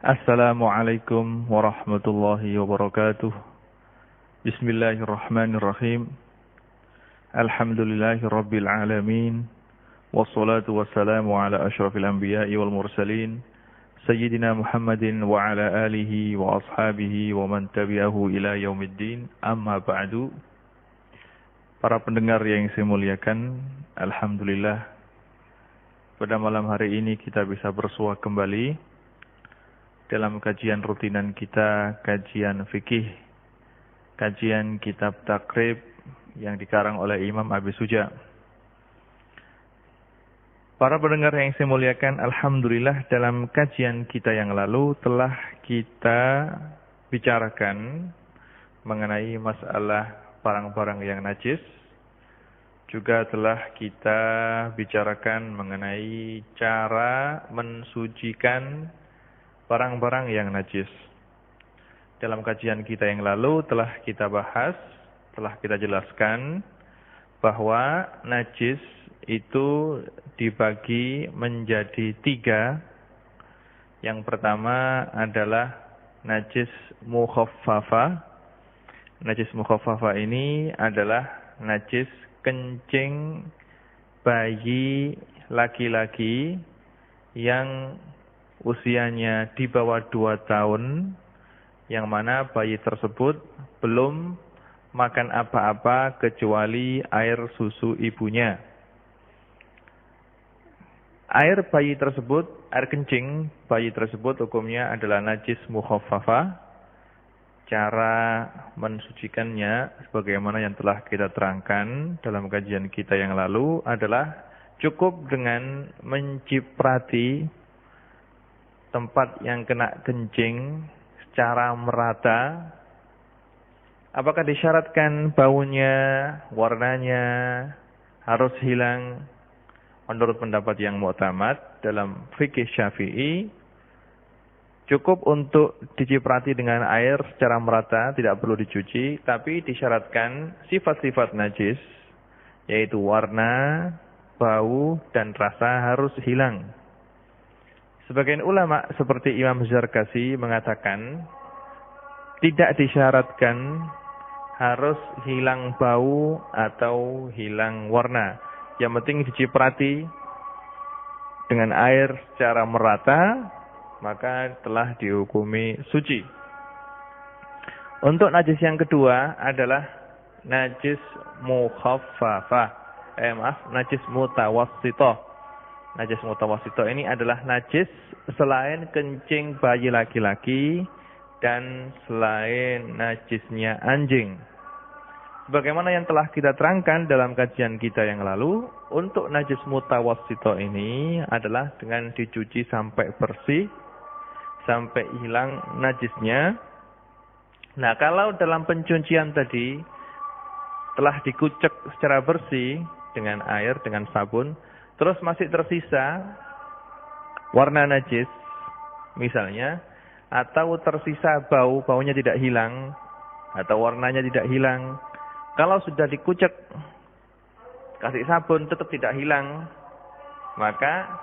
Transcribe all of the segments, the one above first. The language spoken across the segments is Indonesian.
Assalamualaikum warahmatullahi wabarakatuh. Bismillahirrahmanirrahim. Alhamdulillahi rabbil alamin. Wassalatu wassalamu ala ashrafil anbiya'i wal mursalin. Sayyidina Muhammadin wa ala alihi wa ashabihi wa man tabi'ahu ila yaumiddin. Amma ba'du. Para pendengar yang saya muliakan, alhamdulillah pada malam hari ini kita bisa bersua kembali dalam kajian rutinan kita, kajian fikih, kajian kitab takrib yang dikarang oleh Imam Abi Suja. Para pendengar yang saya muliakan, alhamdulillah dalam kajian kita yang lalu telah kita bicarakan mengenai masalah barang-barang yang najis. Juga telah kita bicarakan mengenai cara mensucikan barang-barang yang najis. Dalam kajian kita yang lalu telah kita bahas, telah kita jelaskan bahwa najis itu dibagi menjadi 3. Yang pertama adalah najis mukhaffafah. Najis mukhaffafah ini adalah najis kencing bayi laki-laki yang usianya di bawah 2 tahun, yang mana bayi tersebut belum makan apa-apa kecuali air susu ibunya. Air bayi tersebut, air kencing bayi tersebut hukumnya adalah najis mukhaffafah. Cara mensucikannya sebagaimana yang telah kita terangkan dalam kajian kita yang lalu adalah cukup dengan menciprati tempat yang kena kencing secara merata. Apakah disyaratkan baunya, warnanya harus hilang? Menurut pendapat yang mu'tamad dalam fikih Syafi'i, cukup untuk diciprati dengan air secara merata, tidak perlu dicuci, tapi disyaratkan sifat-sifat najis, yaitu warna, bau, dan rasa harus hilang. Sebagian ulama seperti Imam Zarkasi mengatakan tidak disyaratkan harus hilang bau atau hilang warna. Yang penting diciprati dengan air secara merata, maka telah dihukumi suci. Untuk najis yang kedua adalah najis mukhaffafah. Najis mutawassithah. Najis mutawassithah ini adalah najis selain kencing bayi laki-laki dan selain najisnya anjing. Sebagaimana yang telah kita terangkan dalam kajian kita yang lalu, untuk najis mutawassithah ini adalah dengan dicuci sampai bersih, sampai hilang najisnya. Nah, kalau dalam pencucian tadi telah dikucek secara bersih dengan air, dengan sabun, terus masih tersisa warna najis misalnya, atau tersisa baunya tidak hilang, atau warnanya tidak hilang. Kalau sudah dikucek, kasih sabun tetap tidak hilang, maka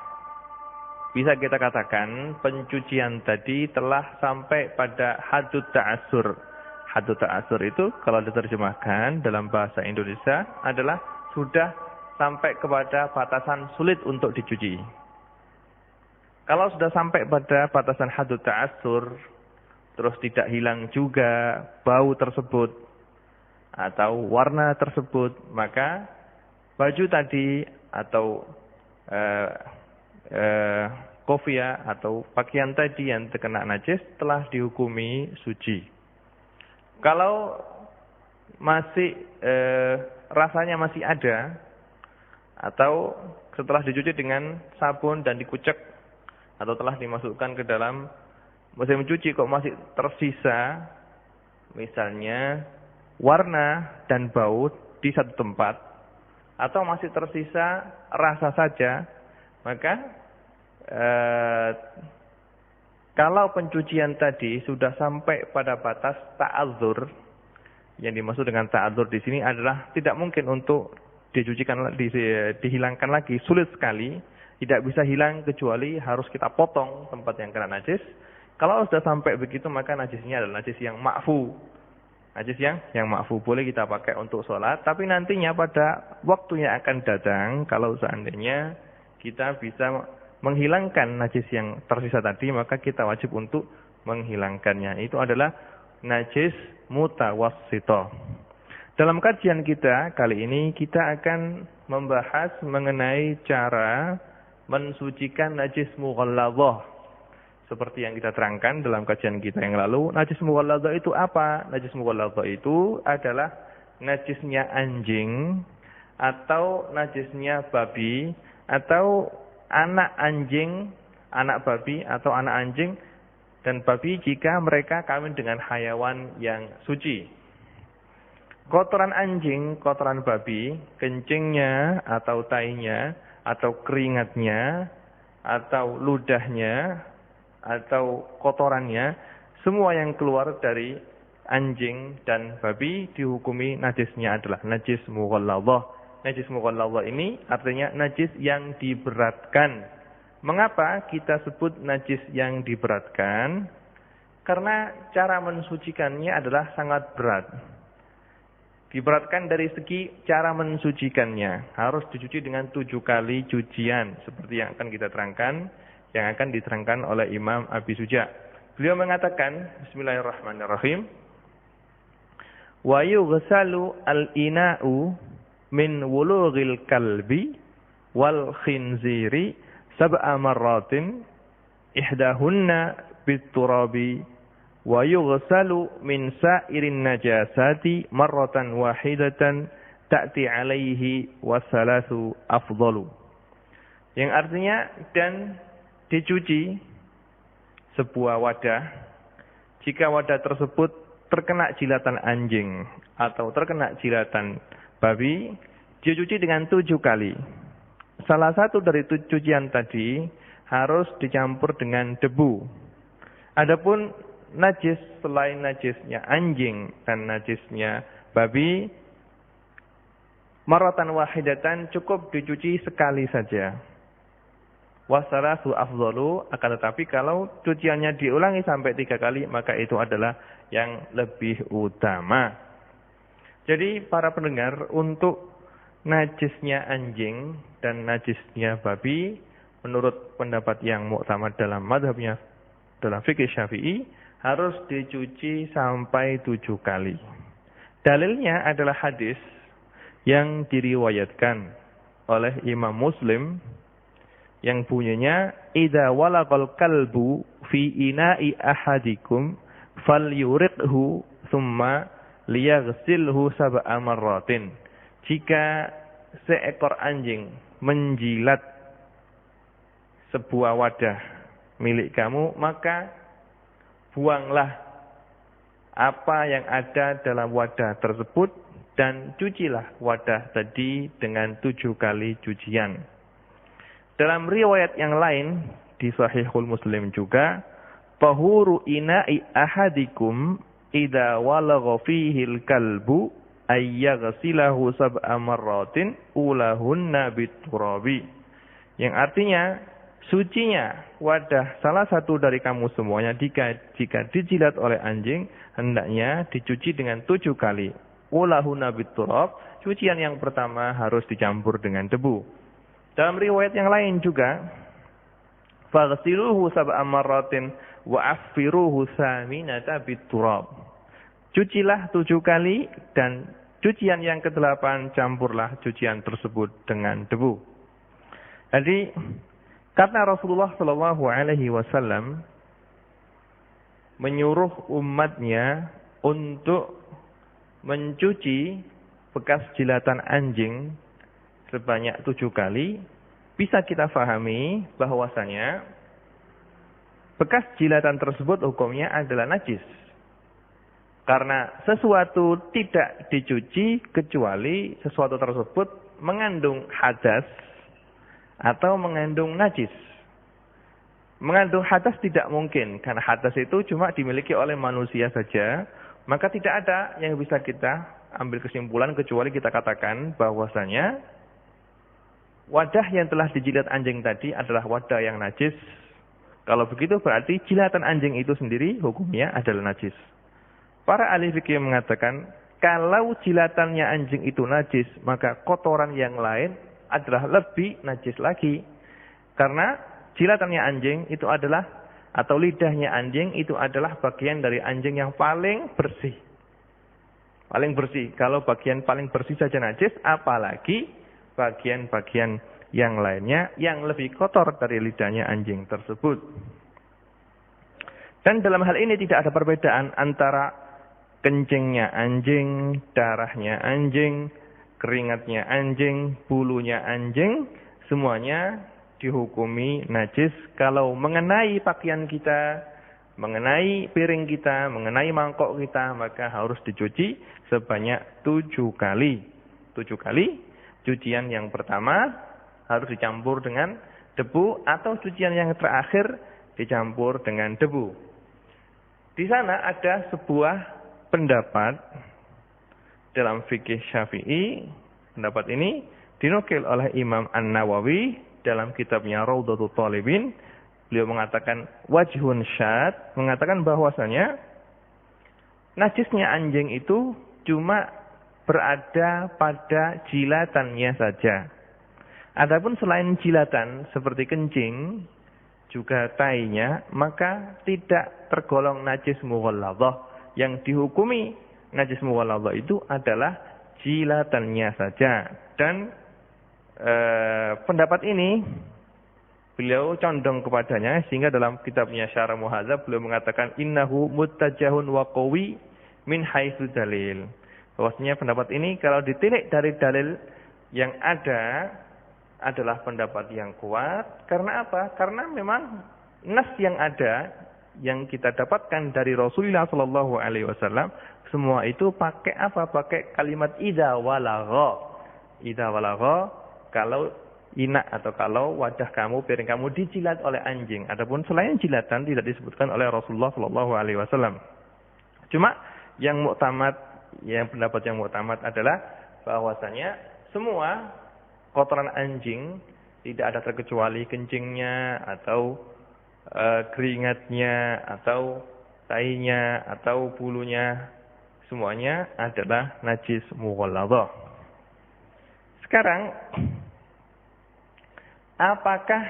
bisa kita katakan pencucian tadi telah sampai pada haddut ta'assur. Haddut ta'assur itu kalau diterjemahkan dalam bahasa Indonesia adalah sudah sampai kepada batasan sulit untuk dicuci. Kalau sudah sampai pada batasan haddut ta'assur, terus tidak hilang juga bau tersebut atau warna tersebut, maka baju tadi atau kofia atau pakaian tadi yang terkena najis telah dihukumi suci. Kalau masih rasanya masih ada, atau setelah dicuci dengan sabun dan dikucek, atau telah dimasukkan ke dalam mesin mencuci kok masih tersisa misalnya warna dan bau di satu tempat, atau masih tersisa rasa saja, maka kalau pencucian tadi sudah sampai pada batas ta'adzur, yang dimaksud dengan ta'adzur di sini adalah tidak mungkin untuk dihilangkan lagi, sulit sekali, tidak bisa hilang kecuali harus kita potong tempat yang kena najis. Kalau sudah sampai begitu maka najisnya adalah najis yang ma'fu. Najis yang ma'fu boleh kita pakai untuk sholat. Tapi nantinya pada waktunya akan datang kalau seandainya kita bisa menghilangkan najis yang tersisa tadi, maka kita wajib untuk menghilangkannya. Itu adalah najis mutawassithah. Dalam kajian kita kali ini kita akan membahas mengenai cara mensucikan najis mughalladhah. Seperti yang kita terangkan dalam kajian kita yang lalu, najis mughalladhah itu apa? Najis mughalladhah itu adalah najisnya anjing atau najisnya babi atau anak anjing, anak babi atau anak anjing dan babi jika mereka kawin dengan hayawan yang suci. Kotoran anjing, kotoran babi, kencingnya atau tainya, atau keringatnya, atau ludahnya, atau kotorannya, semua yang keluar dari anjing dan babi dihukumi najisnya adalah najis mughalladhah. Najis mughalladhah ini artinya najis yang diberatkan. Mengapa kita sebut najis yang diberatkan? Karena cara mensucikannya adalah sangat berat. Diberatkan dari segi cara mensucikannya. Harus dicuci dengan 7 kali cucian. Seperti yang akan kita terangkan. Yang akan diterangkan oleh Imam Abi Suja. Beliau mengatakan, Bismillahirrahmanirrahim. Wa yughsalu al-ina'u min wulughil kalbi wal khinziri sab'a marratin. Ihdahunna bit-turabi. Wa yughsalu min sa'irin najasati marratan wahidatan ta'ti alaihi wasalasu afdalu. Yang artinya dan dicuci sebuah wadah jika wadah tersebut terkena jilatan anjing atau terkena jilatan babi, dicuci dengan 7 kali. Salah satu dari cucian tadi harus dicampur dengan debu. Adapun najis selain najisnya anjing dan najisnya babi, marratan wahidatan cukup dicuci sekali saja. Wasalasu afdalu, akan tetapi kalau cuciannya diulangi sampai 3 kali, maka itu adalah yang lebih utama. Jadi para pendengar, untuk najisnya anjing dan najisnya babi, menurut pendapat yang muktamad dalam mazhabnya dalam fikih Syafi'i, harus dicuci sampai 7 kali. Dalilnya adalah hadis yang diriwayatkan oleh Imam Muslim yang bunyinya, idza walaqal kalbu fi ina'i ahadikum falyuriqhu thumma liyaghsilhu sab'a marratin. Jika seekor anjing menjilat sebuah wadah milik kamu, maka buanglah apa yang ada dalam wadah tersebut dan cucilah wadah tadi dengan 7 kali cucian. Dalam riwayat yang lain di Sahihul Muslim juga, tahuru ina'i ahadikum idza walagha fihil kalbu ayyaghsilahu sab'a marratin ulahunna biturabi. Yang artinya sucinya wadah salah satu dari kamu semuanya jika dijilat oleh anjing, hendaknya dicuci dengan 7 kali. Ulahunna biturab, cucian yang pertama harus dicampur dengan debu. Dalam riwayat yang lain juga, faghsiluhu sab'a marratin wa affiruhu thaminata biturab. Cucilah 7 kali dan cucian yang ke-8 campurlah cucian tersebut dengan debu. Jadi kata Rasulullah Shallallahu Alaihi Wasallam menyuruh umatnya untuk mencuci bekas jilatan anjing sebanyak 7 kali, bisa kita fahami bahwasanya bekas jilatan tersebut hukumnya adalah najis. Karena sesuatu tidak dicuci kecuali sesuatu tersebut mengandung hadas atau mengandung najis. Mengandung hadas tidak mungkin, karena hadas itu cuma dimiliki oleh manusia saja, maka tidak ada yang bisa kita ambil kesimpulan kecuali kita katakan bahwasanya wadah yang telah dijilat anjing tadi adalah wadah yang najis, Kalau begitu berarti jilatan anjing itu sendiri hukumnya adalah najis. Para ahli fikih mengatakan, kalau jilatannya anjing itu najis, maka kotoran yang lain adalah lebih najis lagi. Karena jilatannya anjing itu adalah, atau lidahnya anjing itu adalah bagian dari anjing yang paling bersih. Paling bersih. Kalau bagian paling bersih saja najis, apalagi bagian-bagian yang lainnya yang lebih kotor dari lidahnya anjing tersebut. Dan dalam hal ini tidak ada perbedaan antara kencingnya anjing, darahnya anjing, keringatnya anjing, bulunya anjing, semuanya dihukumi najis kalau mengenai pakaian kita, mengenai piring kita, mengenai mangkok kita, maka harus dicuci sebanyak 7 kali. 7 kali. Cucian yang pertama harus dicampur dengan debu, atau cucian yang terakhir dicampur dengan debu. Di sana ada sebuah pendapat dalam fikih Syafi'i. Pendapat ini dinukil oleh Imam An-Nawawi dalam kitabnya Raudhatul Thalibin. Beliau mengatakan wajhun syad, mengatakan bahwasanya najisnya anjing itu cuma berada pada jilatannya saja. Adapun selain jilatan seperti kencing juga tainya, maka tidak tergolong najis mughalladhah. Yang dihukumi najis mughalladhah itu adalah jilatannya saja. Dan pendapat ini beliau condong kepadanya, sehingga dalam kitabnya Syarah Muhadzab beliau mengatakan innahu muttajahun wa qawi min haitsu dalil. Bahwasanya pendapat ini kalau ditilik dari dalil yang ada adalah pendapat yang kuat. Karena apa? Karena memang nas yang ada, yang kita dapatkan dari Rasulullah Shallallahu Alaihi Wasallam, semua itu pakai apa? Pakai kalimat idza walagha. Idza walagha, kalau inak atau kalau wadah kamu, piring kamu dijilat oleh anjing. Adapun selain jilatan tidak disebutkan oleh Rasulullah Shallallahu Alaihi Wasallam. Cuma yang muktamad, yang pendapat yang muktamad adalah bahwasanya semua kotoran anjing tidak ada terkecuali kencingnya atau keringatnya atau tainya atau bulunya, semuanya adalah najis mughalladhah. Sekarang, apakah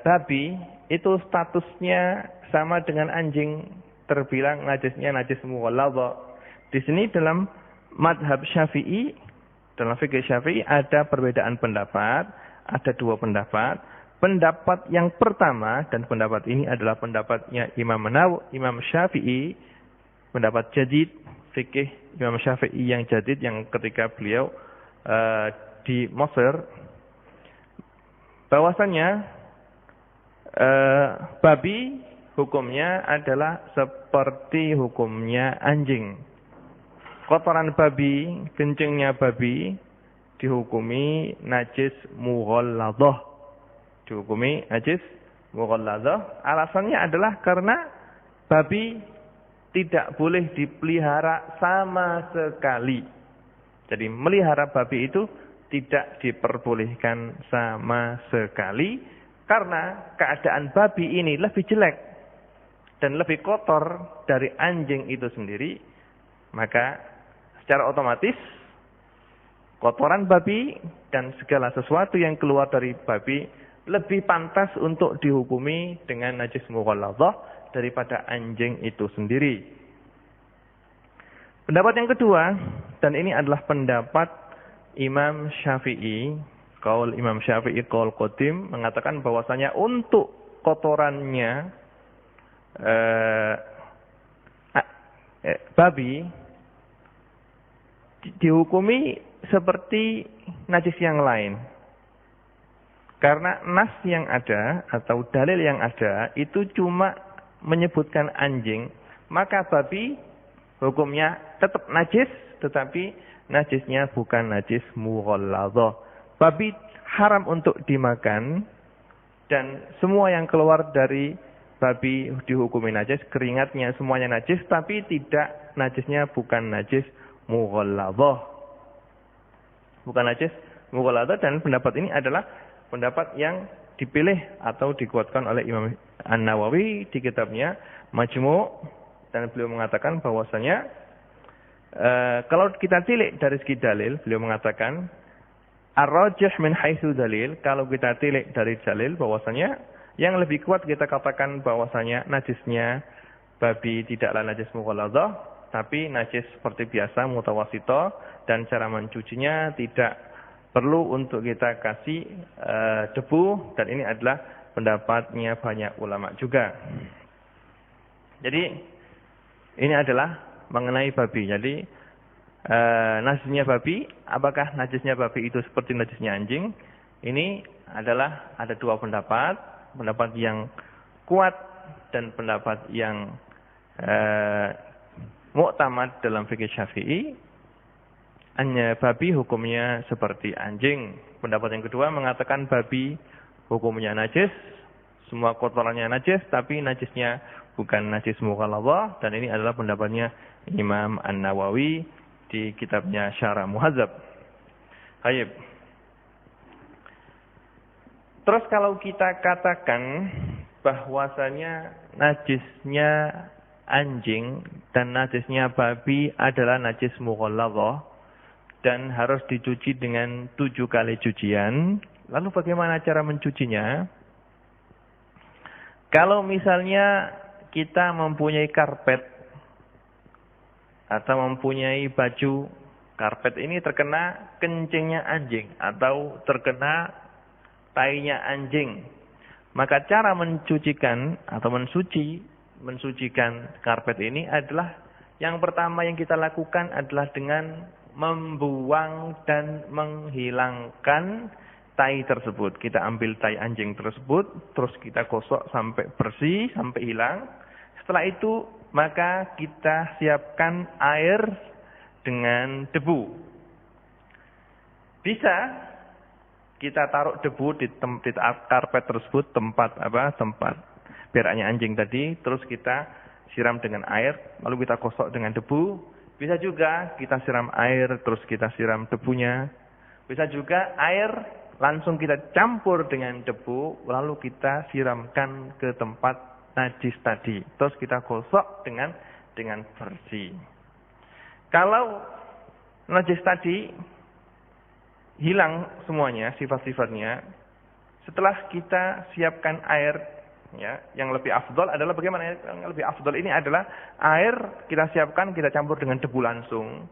babi itu statusnya sama dengan anjing, terbilang najisnya najis mughalladhah? Di sini dalam madhab Syafi'i, dalam fikih Syafi'i ada perbedaan pendapat, ada 2 pendapat. Pendapat yang pertama, dan pendapat ini adalah pendapatnya Imam Syafi'i, pendapat jadid, fikih Imam Syafi'i yang jadid, yang ketika beliau di Mesir, bahwasanya babi hukumnya adalah seperti hukumnya anjing. Kotoran babi, kencingnya babi dihukumi najis mughalladhah. Dihukumi najis mughalladhah. Alasannya adalah karena babi tidak boleh dipelihara sama sekali. Jadi melihara babi itu tidak diperbolehkan sama sekali, karena keadaan babi ini lebih jelek dan lebih kotor dari anjing itu sendiri. Maka secara otomatis kotoran babi dan segala sesuatu yang keluar dari babi lebih pantas untuk dihukumi dengan najis mughalladhah daripada anjing itu sendiri. Pendapat yang kedua, dan ini adalah pendapat Imam Syafi'i, qaul Imam Syafi'i qaul qadim, mengatakan bahwasanya untuk kotorannya babi dihukumi seperti najis yang lain. Karena nas yang ada atau dalil yang ada itu cuma menyebutkan anjing, maka babi hukumnya tetap najis, tetapi najisnya bukan najis mughalladhah. Babi haram untuk dimakan, dan semua yang keluar dari babi dihukumi najis, keringatnya semuanya najis, tapi tidak, najisnya bukan najis mughalladhah. Bukan najis mughalladhah, dan pendapat ini adalah pendapat yang dipilih atau dikuatkan oleh Imam An-Nawawi di kitabnya Majmu', dan beliau mengatakan bahwasanya kalau kita tilik dari segi dalil, beliau mengatakan ar-rajih min haitsu dalil, kalau kita tilik dari dalil bahwasanya yang lebih kuat kita katakan bahwasanya najisnya babi tidaklah najis mughalladhah, tapi najis seperti biasa mutawassithah, dan cara mencucinya tidak perlu untuk kita kasih debu, dan ini adalah pendapatnya banyak ulama juga. Jadi ini adalah mengenai babi. Jadi najisnya babi, apakah najisnya babi itu seperti najisnya anjing? Ini adalah ada dua pendapat, pendapat yang kuat dan pendapat yang mu'tamad dalam fikih Syafi'i. Hanya babi hukumnya seperti anjing. Pendapat yang kedua mengatakan babi hukumnya najis, semua kotorannya najis, tapi najisnya bukan najis mughalladhah, dan ini adalah pendapatnya Imam An-Nawawi di kitabnya Syarah Muhadzab. Baik. Terus kalau kita katakan bahwasanya najisnya anjing dan najisnya babi adalah najis mughalladhah dan harus dicuci dengan 7 kali cucian, lalu bagaimana cara mencucinya? Kalau misalnya kita mempunyai karpet atau mempunyai baju, karpet ini terkena kencingnya anjing atau terkena tainya anjing, maka cara mencucikan atau mensucikan karpet ini adalah yang pertama yang kita lakukan adalah dengan membuang dan menghilangkan tai tersebut. Kita ambil tai anjing tersebut, terus kita gosok sampai bersih, sampai hilang. Setelah itu, maka kita siapkan air dengan debu. Bisa kita taruh debu di karpet tersebut, tempat beraknya anjing tadi, terus kita siram dengan air, lalu kita gosok dengan debu. Bisa juga kita siram air, terus kita siram debunya. Bisa juga air langsung kita campur dengan debu, lalu kita siramkan ke tempat najis tadi. Terus kita gosok dengan bersih. Kalau najis tadi hilang semuanya, sifat-sifatnya, setelah kita siapkan air, ya, yang lebih afdol adalah bagaimana? Yang lebih afdol ini adalah air kita siapkan, kita campur dengan debu langsung.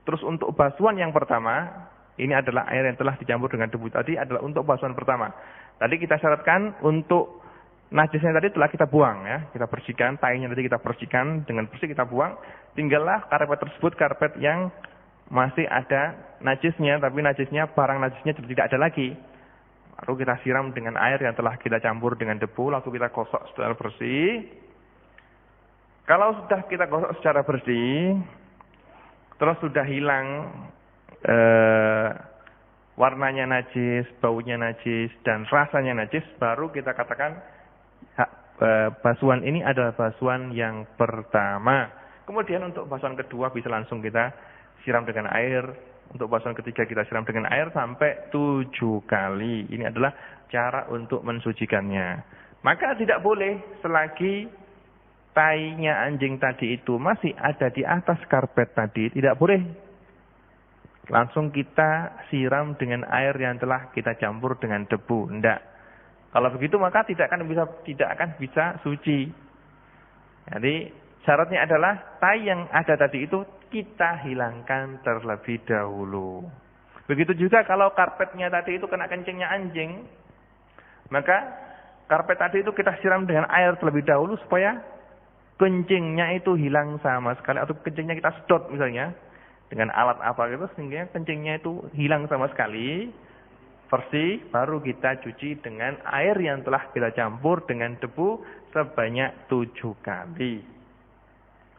Terus untuk basuhan yang pertama, ini adalah air yang telah dicampur dengan debu tadi adalah untuk basuhan pertama. Tadi kita syaratkan untuk najisnya tadi telah kita buang, ya, kita bersihkan, tainya tadi kita bersihkan dengan bersih, kita buang. Tinggallah karpet tersebut, karpet yang masih ada najisnya, tapi barang najisnya tidak ada lagi. Lalu kita siram dengan air yang telah kita campur dengan debu, lalu kita gosok secara bersih. Kalau sudah kita gosok secara bersih, terus sudah hilang warnanya najis, baunya najis, dan rasanya najis, baru kita katakan basuhan ini adalah basuhan yang pertama. Kemudian untuk basuhan kedua bisa langsung kita siram dengan air. Untuk basuhan ketiga kita siram dengan air sampai 7 kali. Ini adalah cara untuk mensucikannya. Maka tidak boleh selagi tainya anjing tadi itu masih ada di atas karpet tadi, tidak boleh langsung kita siram dengan air yang telah kita campur dengan debu. Tidak. Kalau begitu maka tidak akan bisa suci. Jadi syaratnya adalah tai yang ada tadi itu kita hilangkan terlebih dahulu. Begitu juga kalau karpetnya tadi itu kena kencingnya anjing, maka karpet tadi itu kita siram dengan air terlebih dahulu supaya kencingnya itu hilang sama sekali, atau kencingnya kita sedot misalnya dengan alat apa gitu sehingga kencingnya itu hilang sama sekali, bersih, baru kita cuci dengan air yang telah kita campur dengan debu sebanyak 7 kali.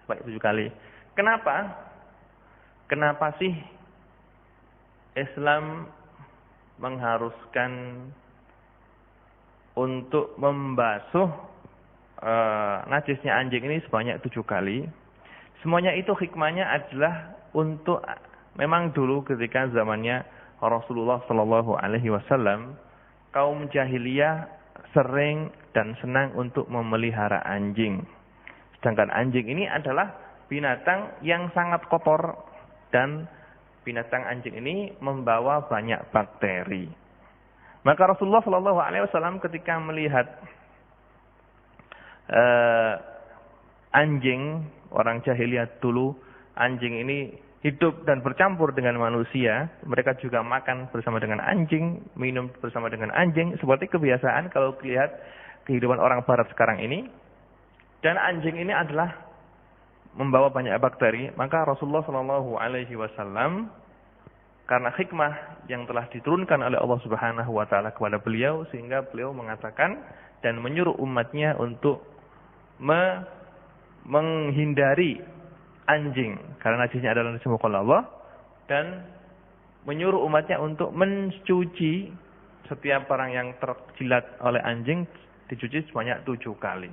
Sebanyak 7 kali. Kenapa sih Islam mengharuskan untuk membasuh najisnya anjing ini sebanyak 7 kali? Semuanya itu hikmahnya adalah untuk, memang dulu ketika zamannya Rasulullah Shallallahu Alaihi Wasallam kaum jahiliyah sering dan senang untuk memelihara anjing. Sedangkan anjing ini adalah binatang yang sangat kotor dan binatang anjing ini membawa banyak bakteri. Maka Rasulullah SAW ketika melihat anjing, orang jahiliyah dulu, anjing ini hidup dan bercampur dengan manusia, mereka juga makan bersama dengan anjing, minum bersama dengan anjing, seperti kebiasaan kalau lihat kehidupan orang barat sekarang ini. Dan anjing ini adalah membawa banyak bakteri, maka Rasulullah SAW karena hikmah yang telah diturunkan oleh Allah Subhanahu wa taala kepada beliau, sehingga beliau mengatakan dan menyuruh umatnya untuk menghindari anjing karena najisnya adalah najis mukhalladhah, dan menyuruh umatnya untuk mencuci setiap orang yang terjilat oleh anjing dicuci sebanyak 7 kali.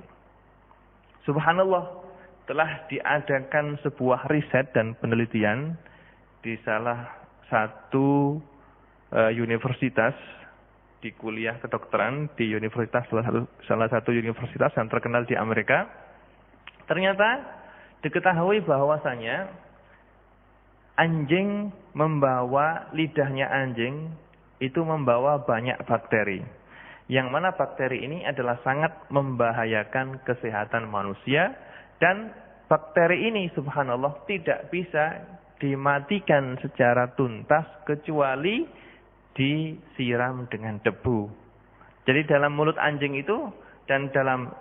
Subhanallah, telah diadakan sebuah riset dan penelitian di salah satu universitas di kuliah kedokteran di universitas salah satu universitas yang terkenal di Amerika. Ternyata diketahui bahwasanya anjing lidahnya anjing itu membawa banyak bakteri. Yang mana bakteri ini adalah sangat membahayakan kesehatan manusia, dan bakteri ini subhanallah tidak bisa dimatikan secara tuntas kecuali disiram dengan debu. Jadi dalam mulut anjing itu dan dalam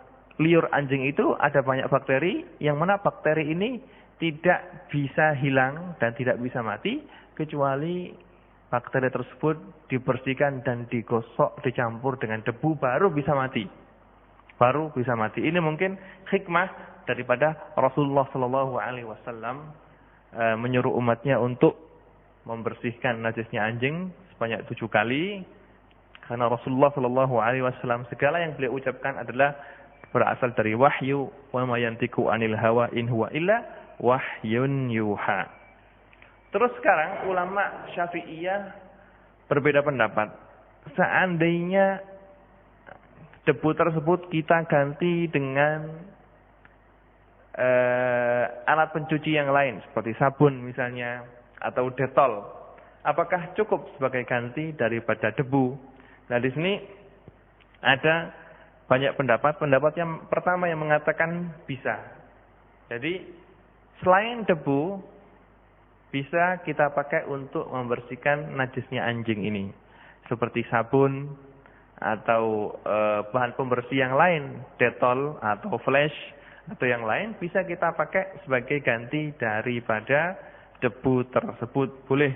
liur anjing itu ada banyak bakteri, yang mana bakteri ini tidak bisa hilang dan tidak bisa mati kecuali bakteri tersebut dibersihkan dan digosok, dicampur dengan debu, baru bisa mati. Baru bisa mati. Ini mungkin hikmah daripada Rasulullah SAW menyuruh umatnya untuk membersihkan najisnya anjing sebanyak 7 kali. Karena Rasulullah SAW segala yang beliau ucapkan adalah berasal dari wahyu, wa ma yantiqu anil hawa in huwa illa wahyun yuha. Terus sekarang ulama Syafi'iyah berbeda pendapat. Seandainya debu tersebut kita ganti dengan alat pencuci yang lain seperti sabun misalnya atau detol, apakah cukup sebagai ganti daripada debu? Nah, di sini ada banyak pendapat. Pendapat yang pertama yang mengatakan bisa. Jadi selain debu bisa kita pakai untuk membersihkan najisnya anjing ini, seperti sabun atau bahan pembersih yang lain, detol atau flash atau yang lain, bisa kita pakai sebagai ganti daripada debu tersebut, boleh.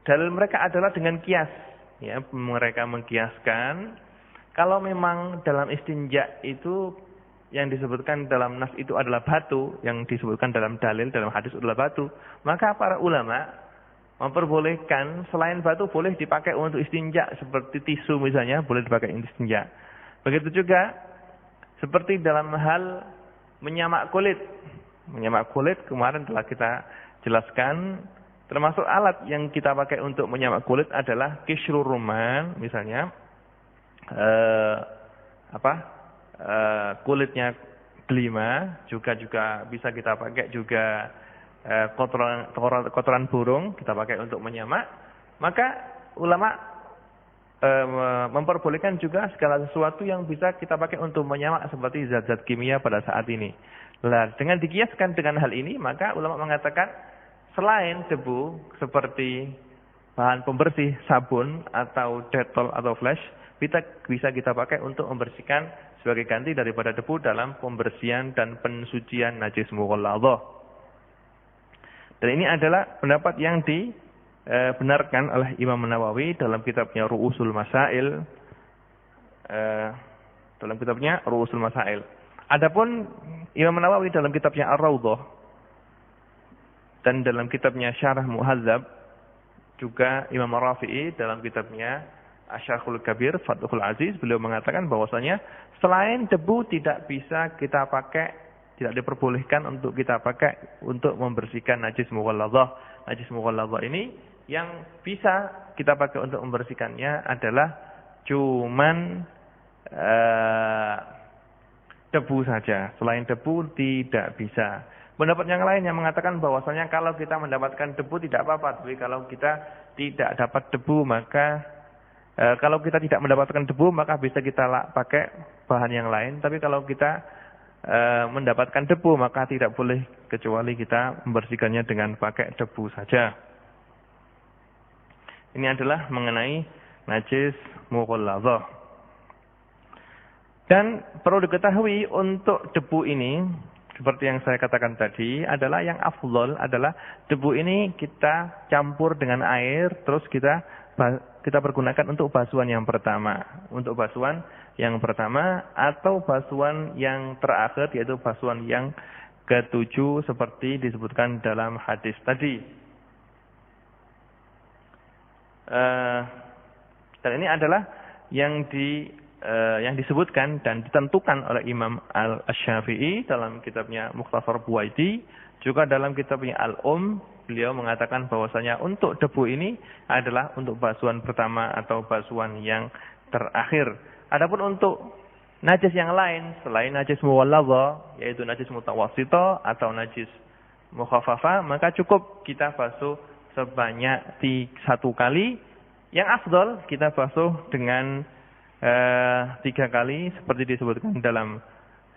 Dalil mereka adalah dengan kias, ya, mereka mengkiaskan kalau memang dalam istinja itu yang disebutkan dalam nas itu adalah batu, yang disebutkan dalam dalil, dalam hadis adalah batu, maka para ulama memperbolehkan selain batu boleh dipakai untuk istinja, seperti tisu misalnya, boleh dipakai untuk istinja. Begitu juga seperti dalam hal menyamak kulit. Menyamak kulit kemarin telah kita jelaskan, termasuk alat yang kita pakai untuk menyamak kulit adalah kishrur rumman misalnya, kulitnya delima juga bisa kita pakai, juga kotoran burung kita pakai untuk menyamak. Maka ulama memperbolehkan juga segala sesuatu yang bisa kita pakai untuk menyamak seperti zat-zat kimia pada saat ini. Nah, dengan dikiaskan dengan hal ini, maka ulama mengatakan selain debu seperti bahan pembersih sabun atau detol atau flash, bisa kita pakai untuk membersihkan sebagai ganti daripada debu dalam pembersihan dan pensucian najis mughalladhah. Dan ini adalah pendapat yang dibenarkan oleh Imam Nawawi dalam kitabnya Ru'usul Masail. Adapun Imam Nawawi dalam kitabnya Ar-Raudhah dan dalam kitabnya Syarah Muhadzab, juga Imam Rafi'i dalam kitabnya Asy-Syarhul Kabir Fathul Aziz, beliau mengatakan bahwasanya selain debu tidak bisa kita pakai, tidak diperbolehkan untuk kita pakai untuk membersihkan najis mughalladhah najis mughalladhah ini yang bisa kita pakai untuk membersihkannya adalah cuman debu saja. Selain debu tidak bisa. Pendapat yang lain yang mengatakan bahwasanya kalau kita mendapatkan debu tidak apa-apa, tapi kalau kita tidak dapat debu maka kalau kita tidak mendapatkan debu maka bisa kita pakai bahan yang lain. Tapi kalau kita mendapatkan debu maka tidak boleh kecuali kita membersihkannya dengan pakai debu saja. Ini adalah mengenai najis mughalladhah. Dan perlu diketahui untuk debu ini seperti yang saya katakan tadi adalah yang afdol adalah debu ini kita campur dengan air terus kita pergunakan untuk basuhan yang pertama. Untuk basuhan yang pertama atau basuhan yang terakhir yaitu basuhan yang ketujuh seperti disebutkan dalam hadis tadi. Dan ini adalah yang disebutkan dan ditentukan oleh Imam Al-Syafi'i dalam kitabnya Mukhtasar Buwaiti, juga dalam kitabnya beliau mengatakan bahwasanya untuk debu ini adalah untuk basuhan pertama atau basuhan yang terakhir. Adapun untuk najis yang lain selain najis mughalladhah yaitu najis mutawassithah atau najis mukhaffafah, maka cukup kita basuh sebanyak 1 kali. Yang afdal kita basuh dengan 3 kali seperti disebutkan dalam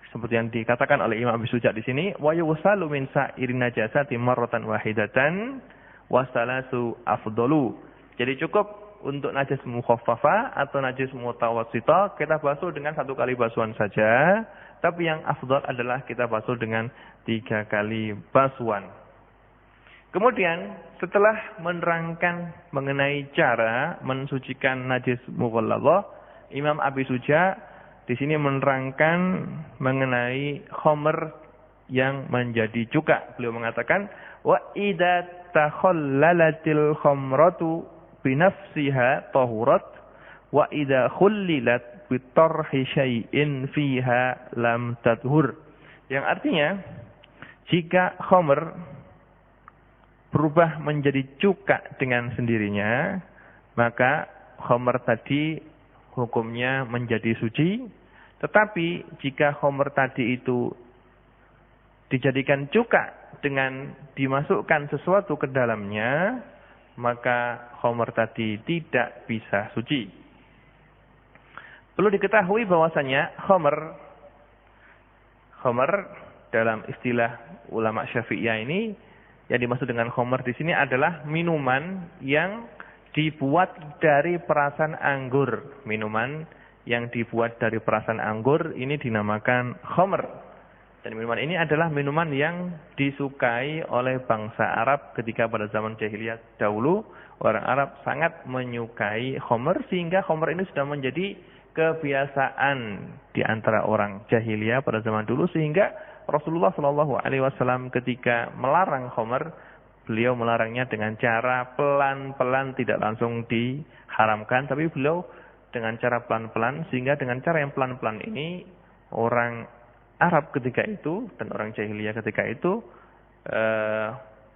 seperti yang dikatakan oleh Imam Abi Suja di sini, wa yusalu min sa'irin najasati marratan wahidatan wa salasu afdalu. Jadi cukup untuk najis mukhaffafa atau najis mutawassithah kita basuh dengan 1 kali basuhan saja, tapi yang afdal adalah kita basuh dengan 3 kali basuhan. Kemudian setelah menerangkan mengenai cara mensucikan najis mughalladhah, Imam Abi Suja di sini menerangkan mengenai khamr yang menjadi cuka. Beliau mengatakan, wa idza takhallalatil khamratu binafsiha tahurat wa idza khullilat bitarhi syai'in fiha lam tathur. Yang artinya, jika khamr berubah menjadi cuka dengan sendirinya, maka khamr tadi hukumnya menjadi suci. Tetapi jika khamr tadi itu dijadikan cuka dengan dimasukkan sesuatu ke dalamnya, maka khamr tadi tidak bisa suci. Perlu diketahui bahwasanya khamr dalam istilah ulama Syafi'iyah ini, yang dimaksud dengan khamr di sini adalah minuman yang dibuat dari perasan anggur. Minuman yang dibuat dari perasan anggur ini dinamakan khamr. Dan minuman ini adalah minuman yang disukai oleh bangsa Arab ketika pada zaman jahiliyah dahulu. Orang Arab sangat menyukai khamr sehingga khamr ini sudah menjadi kebiasaan di antara orang jahiliyah pada zaman dulu, sehingga Rasulullah SAW ketika melarang khamr, beliau melarangnya dengan cara pelan-pelan, tidak langsung diharamkan, tapi beliau dengan cara pelan-pelan, sehingga dengan cara yang pelan-pelan ini orang Arab ketika itu dan orang jahiliyah ketika itu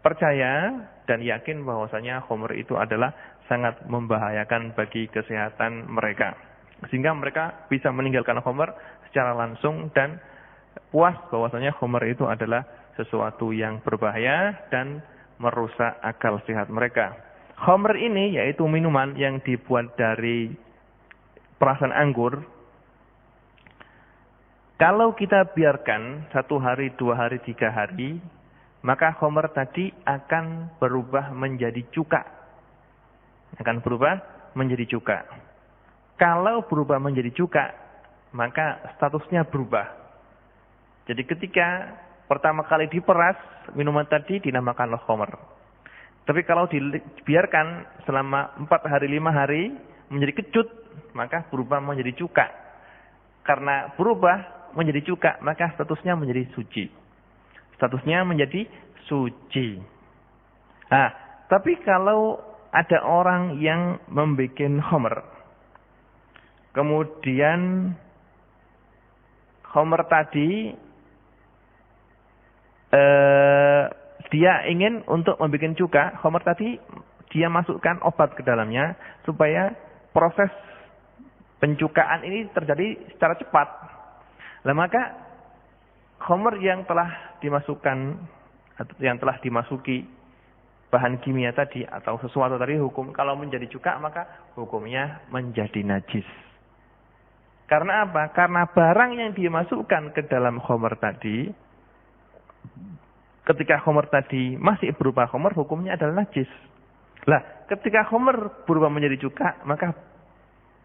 percaya dan yakin bahwasanya khamr itu adalah sangat membahayakan bagi kesehatan mereka, sehingga mereka bisa meninggalkan khamr secara langsung dan puas bahwasanya khamr itu adalah sesuatu yang berbahaya dan merusak akal sehat mereka. Khamr ini yaitu minuman yang dibuat dari perasan anggur. Kalau kita biarkan 1 hari, 2 hari, 3 hari, maka khamr tadi akan berubah menjadi cuka. Akan berubah menjadi cuka. Kalau berubah menjadi cuka, maka statusnya berubah. Jadi ketika pertama kali diperas, minuman tadi dinamakan khamr. Tapi kalau dibiarkan selama 4 hari, 5 hari, menjadi kecut, maka berubah menjadi cuka. Karena berubah menjadi cuka, maka statusnya menjadi suci. Statusnya menjadi suci. Nah, tapi kalau ada orang yang membuat khamr, kemudian khamr tadi dia ingin untuk membuat cuka, khamr tadi dia masukkan obat ke dalamnya supaya proses pencukaan ini terjadi secara cepat. Lah maka khamr yang telah dimasukkan atau yang telah dimasuki bahan kimia tadi atau sesuatu tadi hukum kalau menjadi cuka maka hukumnya menjadi najis. Karena apa? Karena barang yang dimasukkan ke dalam khamr tadi ketika khamr tadi masih berupa khamr hukumnya adalah najis. Lah, ketika khamr berubah menjadi cuka maka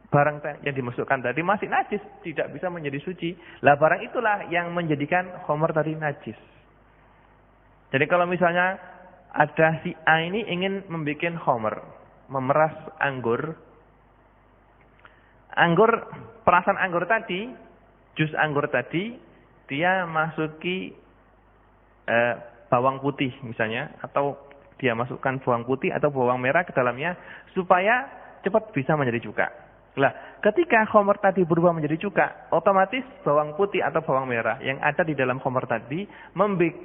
barang yang dimasukkan tadi masih najis, tidak bisa menjadi suci. Lah barang itulah yang menjadikan khamr tadi najis. Jadi kalau misalnya ada si A ini ingin membuat khamr, memeras anggur. Perasan anggur tadi, jus anggur tadi, dia masuki bawang putih misalnya, atau dia masukkan bawang putih atau bawang merah ke dalamnya supaya cepat bisa menjadi cuka. Lah, ketika khamr tadi berubah menjadi cuka, otomatis bawang putih atau bawang merah yang ada di dalam khamr tadi membuat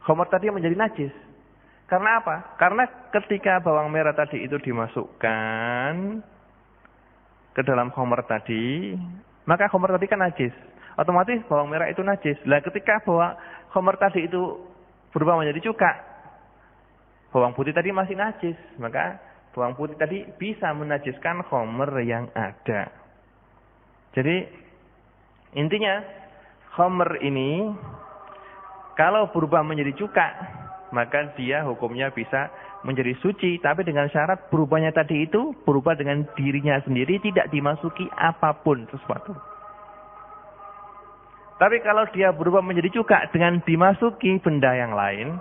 khamr tadi menjadi najis. Karena apa? Karena ketika bawang merah tadi itu dimasukkan ke dalam khamr tadi, maka khamr tadi kan najis. Otomatis bawang merah itu najis. Lah ketika khamr tadi itu berubah menjadi cuka, bawang putih tadi masih najis, maka bawang putih tadi bisa menajiskan khamr yang ada. Jadi intinya khamr ini kalau berubah menjadi cuka, maka dia hukumnya bisa menjadi suci, tapi dengan syarat berubahnya tadi itu berubah dengan dirinya sendiri, tidak dimasuki apapun sesuatu. Tapi kalau dia berubah menjadi cuka dengan dimasuki benda yang lain,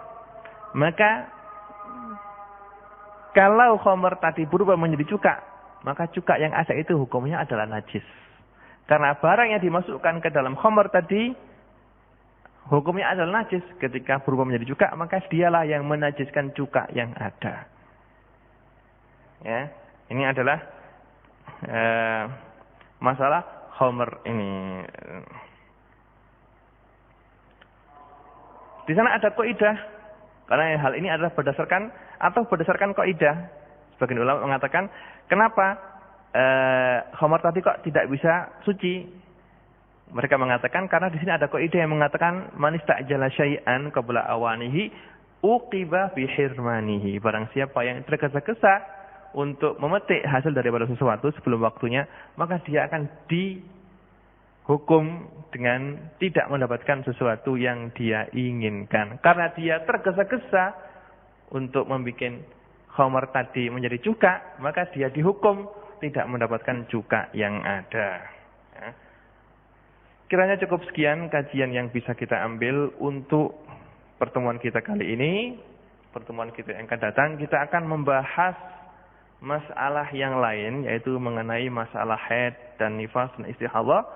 maka kalau khamr tadi berubah menjadi cuka, maka cuka yang ada itu hukumnya adalah najis. Karena barang yang dimasukkan ke dalam khamr tadi hukumnya adalah najis. Ketika berubah menjadi cuka, maka dialah yang menajiskan cuka yang ada. Ya, ini adalah masalah khamr ini. Di sana ada kaidah, karena hal ini adalah berdasarkan kaidah. Sebagian ulama mengatakan, kenapa khamr tadi kok tidak bisa suci? Mereka mengatakan karena di sini ada kaidah yang mengatakan man istajala syai'an qabla awanihi uqiba bi hirmanihi. Barang siapa yang tergesa-gesa untuk memetik hasil daripada sesuatu sebelum waktunya, maka dia akan dihukum dengan tidak mendapatkan sesuatu yang dia inginkan. Karena dia tergesa-gesa untuk membuat khamr tadi menjadi cuka, maka dia dihukum tidak mendapatkan cuka yang ada. Ya. Kiranya cukup sekian kajian yang bisa kita ambil untuk pertemuan kita kali ini. Pertemuan kita yang akan datang, kita akan membahas masalah yang lain, yaitu mengenai masalah haid dan nifas dan istihadah.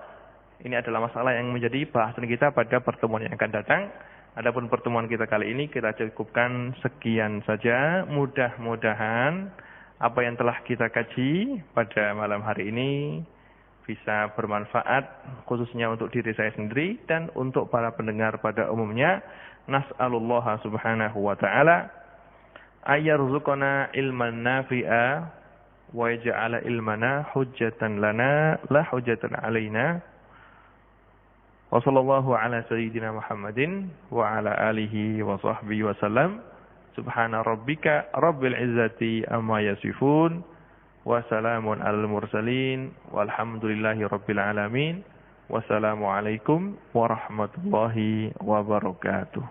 Ini adalah masalah yang menjadi bahasan kita pada pertemuan yang akan datang. Adapun pertemuan kita kali ini kita cukupkan sekian saja. Mudah-mudahan apa yang telah kita kaji pada malam hari ini bisa bermanfaat khususnya untuk diri saya sendiri dan untuk para pendengar pada umumnya. Nas'alullah subhanahu wa ta'ala ayyarzuqana ilman nafi'a wa yaj'ala ilmana hujjatan lana la hujjatan alaina. Wa sallallahu ala sayyidina Muhammadin wa ala alihi wa sahbihi wa sallam. Subhana rabbika rabbil izzati amma yasifun. Wassalamun alal mursalin walhamdulillahi rabbil alamin. Wassalamualaikum warahmatullahi wabarakatuh.